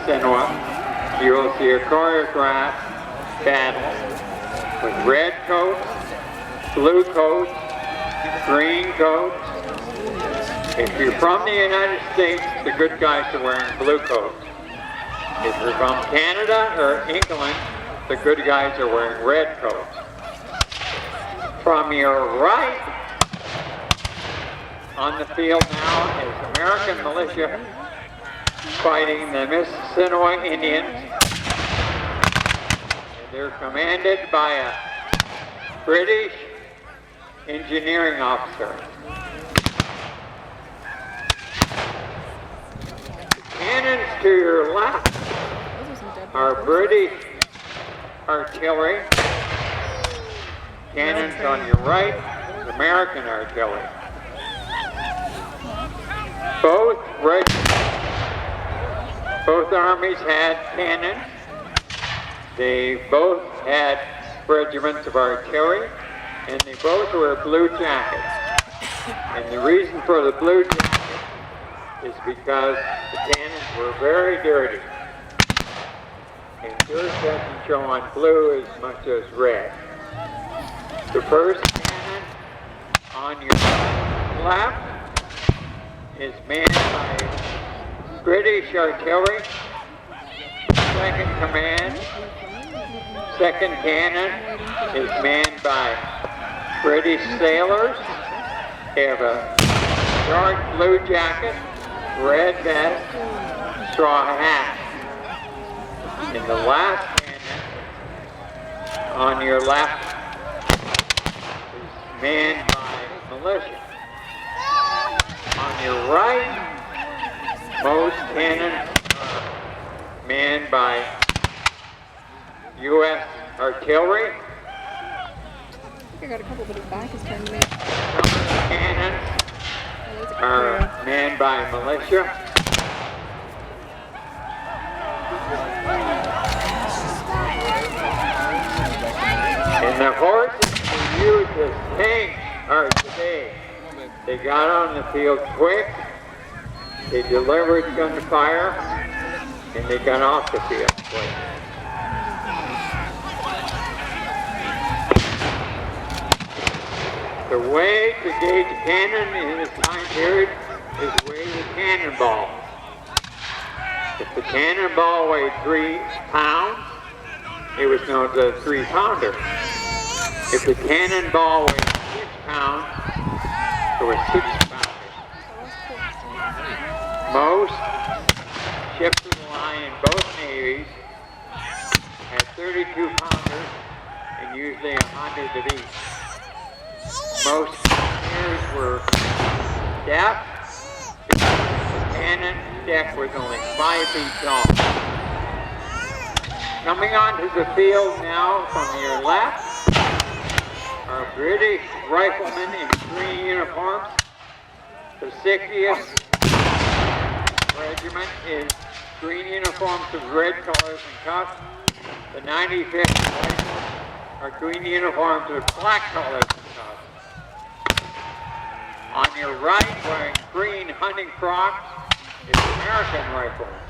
Mississinewa, you will see a choreographed battle with red coats, blue coats, green coats. If you're from the United States, the good guys are wearing blue coats. If you're from Canada or England, the good guys are wearing red coats. From your right on the field now is American militia fighting the Mississinewa Indians. And they're commanded by a British engineering officer. The cannons to your left are British artillery. Cannons on your right is American artillery. Both armies had cannons. They both had regiments of artillery, and they both wore blue jackets. And the reason for the blue jacket is because the cannons were very dirty. And dirt doesn't show on blue as much as red. The first cannon on your left is manned by British artillery. Second cannon is manned by British sailors. They have a dark blue jacket, red vest, straw hat. And the last cannon on your left is manned by militia. On your right, most cannons are manned by U.S. artillery. I think I got a couple, but his back is turned to me. Some of the cannons are manned by militia. And the horses we use as tanks are today. They got on the field quick, they delivered gunfire, and they got off the field quick. The way to gauge a cannon in this time period is weigh the cannonball. If the cannonball weighed 3 pounds, it was known as a 3-pounder. If the cannonball weighed 6 pounds, it was 6-pounders. Most ships of the line in both navies had 32-pounders and usually 100 of each. Most pioneers were deaf because the cannon deck was only 5 feet tall. Coming onto the field now from your left are British riflemen in green uniforms. The 60th Regiment is green uniforms with red colors and cuffs. The 95th Rifles are green uniforms with black colors and cuffs. On your right, wearing green hunting frocks, is American riflemen.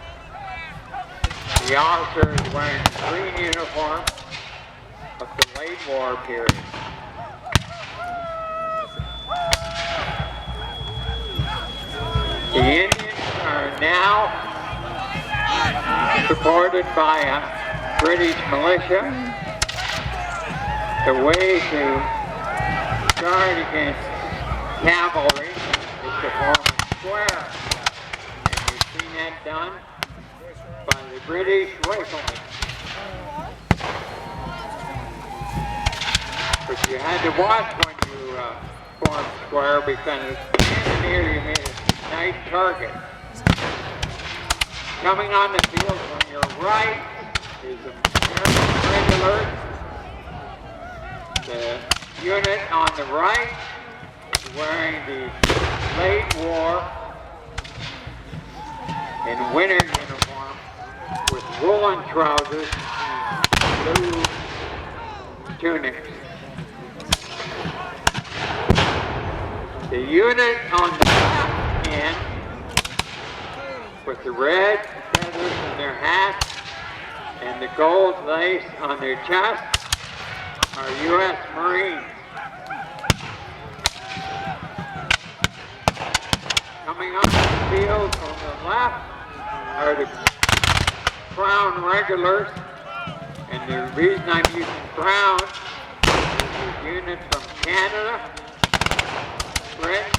The officer is wearing green uniform of the late war period. The Indians are now supported by a British militia. The way to guard against cavalry is to form a square. And you've seen that done by the British riflemen. But you had to watch when you formed square because standing here you made a nice target. Coming on the field on your right is American regulars. The unit on the right is wearing the late war in winter uniform with woolen trousers and blue tunics. The unit on the left end with the red feathers in their hats and the gold lace on their chest are U.S. Marines. Coming up the field on the left are the Crown regulars, and the reason I'm using Crown is the unit from Canada, Britain.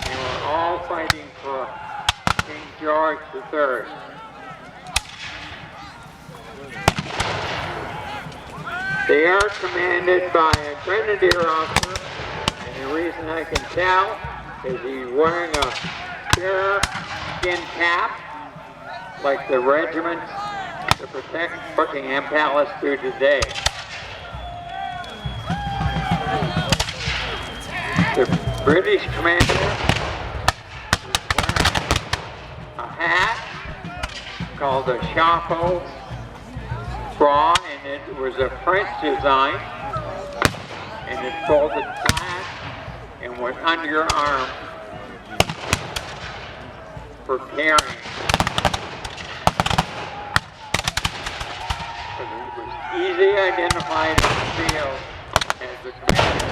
They were all fighting for King George III. They are commanded by a grenadier officer, and the reason I can tell is he's wearing a bear skin cap like the regiments to protect Buckingham Palace do today. The British commander was wearing a hat called a chapeau bra, and it was a French design, and it folded flat and went under your arm for carrying. But it was easily identified in the field as the commander.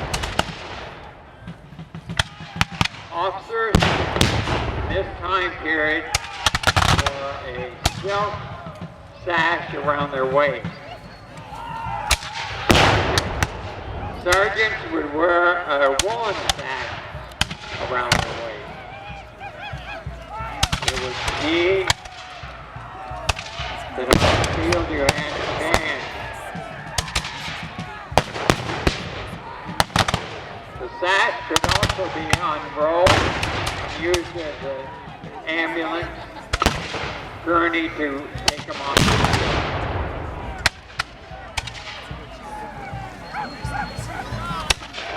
Officers in this time period wore a silk sash around their waist. Sergeants would wear a woolen sash around their waist. It was key that on the field you had to stand. The sash could also be unrolled and used as an ambulance gurney to take them off the field.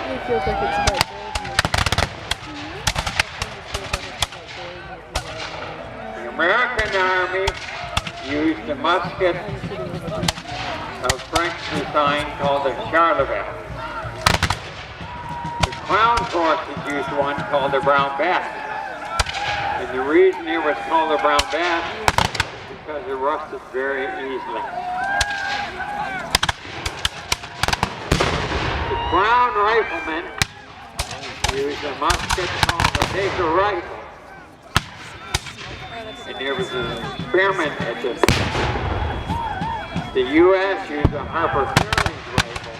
It feels like it's about The American Army used a musket of French design called a Charleville. The Crown forces used one called a Brown Bat. And the reason it was called a Brown Bat is because it rusted very easily. The Crown riflemen used a musket called a Baker rifle. And there was an experiment at this. The U.S. used a Harper Curley's rifle.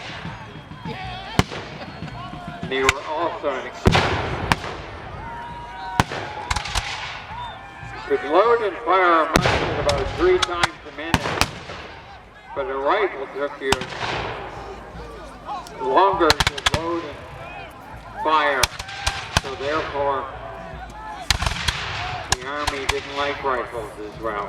And they were also an experiment. You could load and fire a musket about 3 times a minute, but a rifle took you longer to load and fire. So therefore, the Army didn't like rifles as well.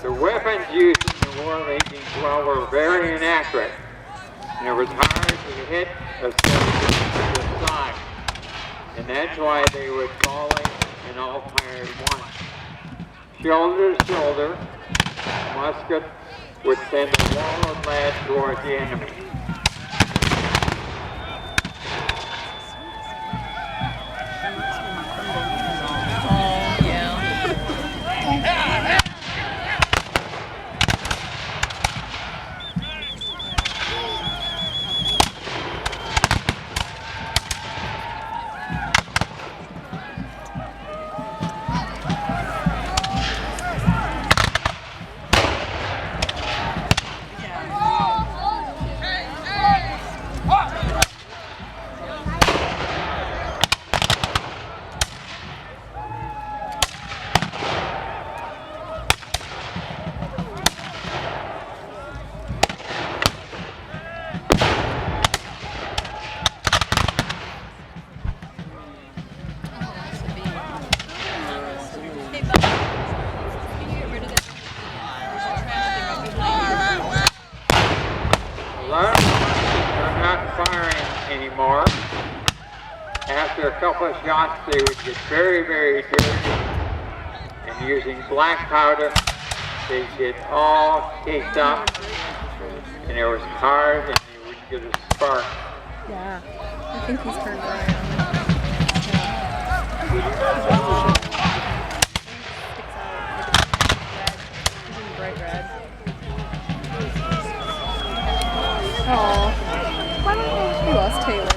The weapons used in the War of 1812 were very inaccurate, and it was hard to hit a soldier to the side, and that's why they would volley and all fire at once. Shoulder to shoulder, the musket would send a wall of lead towards the enemy. after a couple of shots, they would get very, very dirty. And using black powder, they'd get all caked up. And it was hard, and you would get a spark. Yeah. I think he's turned around. Bright red. Oh, we lost Taylor.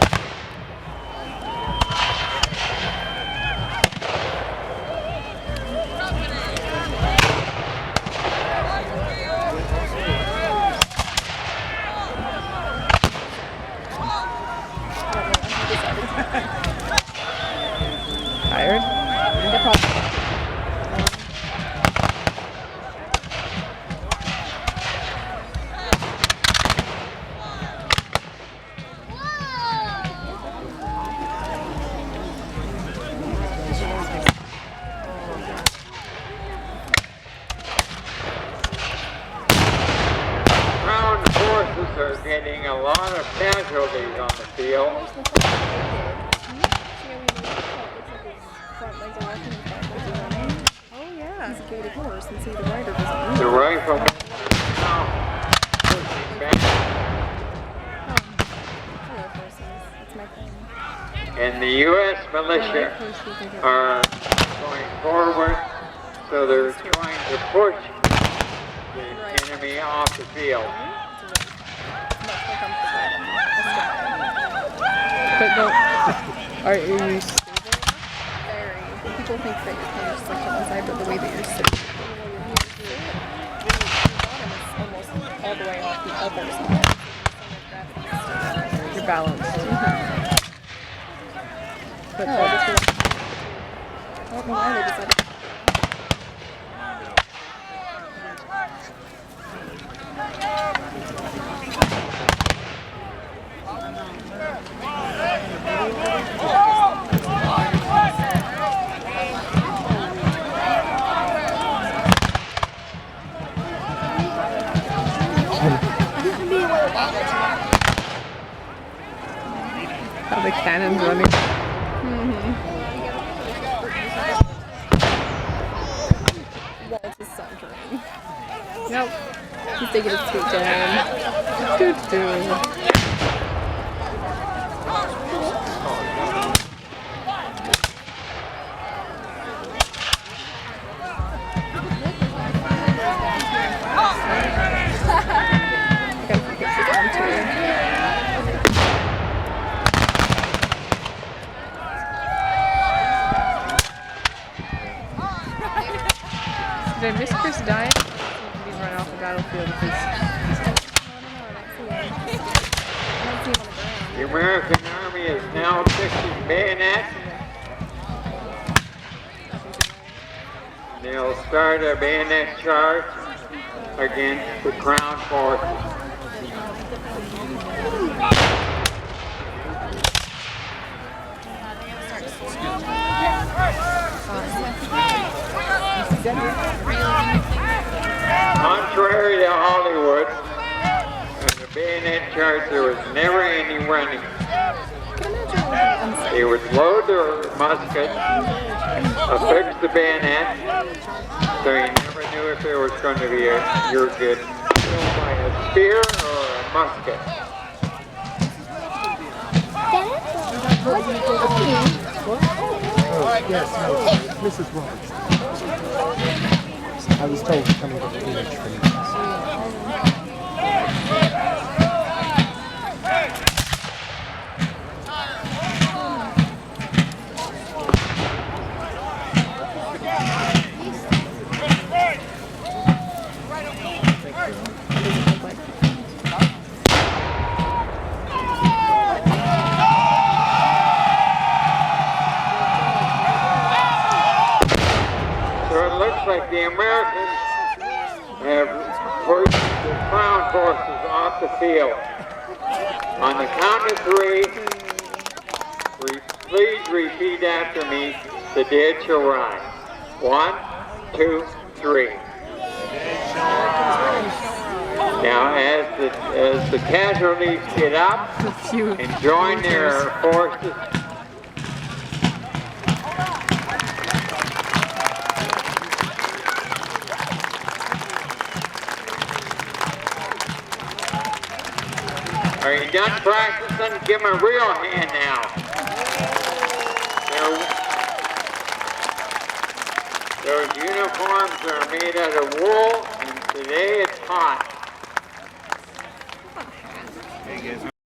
Tired? Ground forces are getting a lot of casualties on the field. Oh yeah. He's a gaited horse and see the rider doesn't move. The riflemen now pushing back, Hello horses. That's my thing. and the U.S. militia are going forward, so they're trying to push the enemy off the field. But don't. Are you stable? Very. People think that you're kind of just like on one side, but the way that you're sitting, your bottom is almost all the way off the other side. You're balanced. But I don't know why they decided. How the cannon's running. Walt is sauntering. Nope. He's taking his sweet time. Doo-doo. Did I miss Chris dying? He's run off the battlefield because The American Army is now fixing bayonets. They'll start a bayonet charge against the Crown forces. Contrary to Hollywood, in the bayonet charge there was never any running. They would load their musket, affix the bayonet, so you never knew if there was going to be you're good killed by a spear or a musket. Oh, yes, no, Mrs. Roberts. I was told to come and get the image for you. Like the Americans have pushed the Crown forces off the field. On the count of three, please repeat after me, the dead shall rise. 1, 2, 3. Now as the casualties get up and join their forces, Are you done practicing? Give them a real hand now. Those uniforms are made out of wool, and today it's hot.